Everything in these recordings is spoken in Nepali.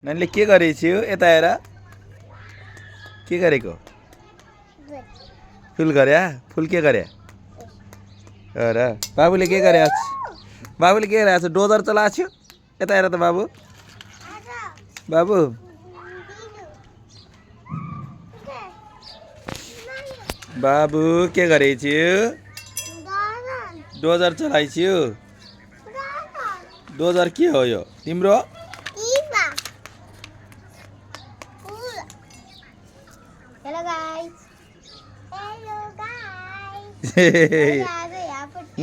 नानीले के गरेछु यता हेर के गरेको फुल गरे फुल के गरे र बाबुले के गरे बाबुले के गरेछ डोजर चलाएको थियो यता हेर त बाबु बाबु बाबु के गरेछु डोजर चलाइछु डोजर के हो यो तिम्रो Hello guys. Hello guys.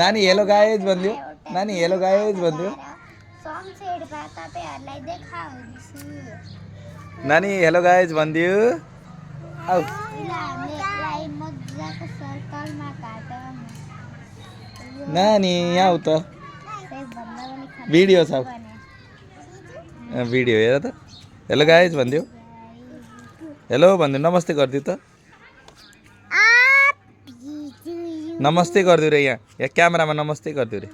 नानी हेलो गाइज भन्दियो नानी हेलो गाइज भन्दियो सम सेड भए तपाईहरुलाई देखाउँछु नानी हेलो गाइज भन्दियो आउ हामीले मज्जाको सर्कलमा काटौँ नानी आउ त भिडियो छ भिडियो हेर त हेलो गाइज भन्दियो हेलो भन्दियो नमस्ते गरिदियो त नमस्ते गरिदियो रे यहाँ क्यामेरामा नमस्ते गरिदियो रे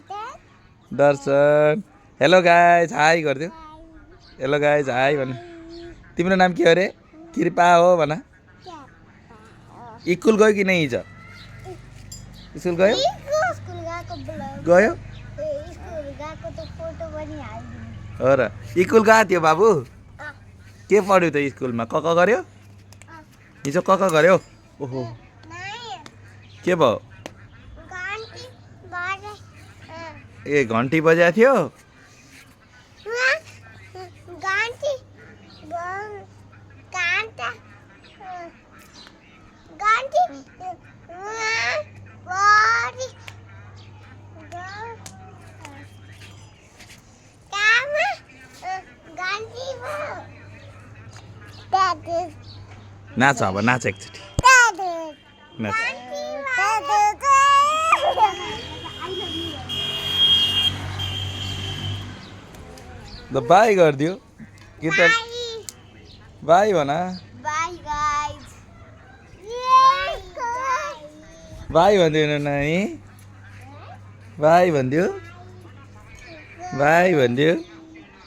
दर्शन हेलो गाइज हाई गरिदियो हेलो गाइज हाई भन तिम्रो नाम के हो रे कृपा हो भन स्कुल गयो कि नै हिजो स्कुल गयो गयो हो र स्कुल गएको थियो बाबु के पढ्यो त स्कुलमा क गर्यो हिजो क गर्यो ओहो के भयो ए घन्टी बजाएको थियो नाच अब नाच एकचोटि नाच ल बाई गरिदियो कि त बाई भन Bye guys. बाई भनिदियो न नानी बाई भनिदियो बाई भनिदियो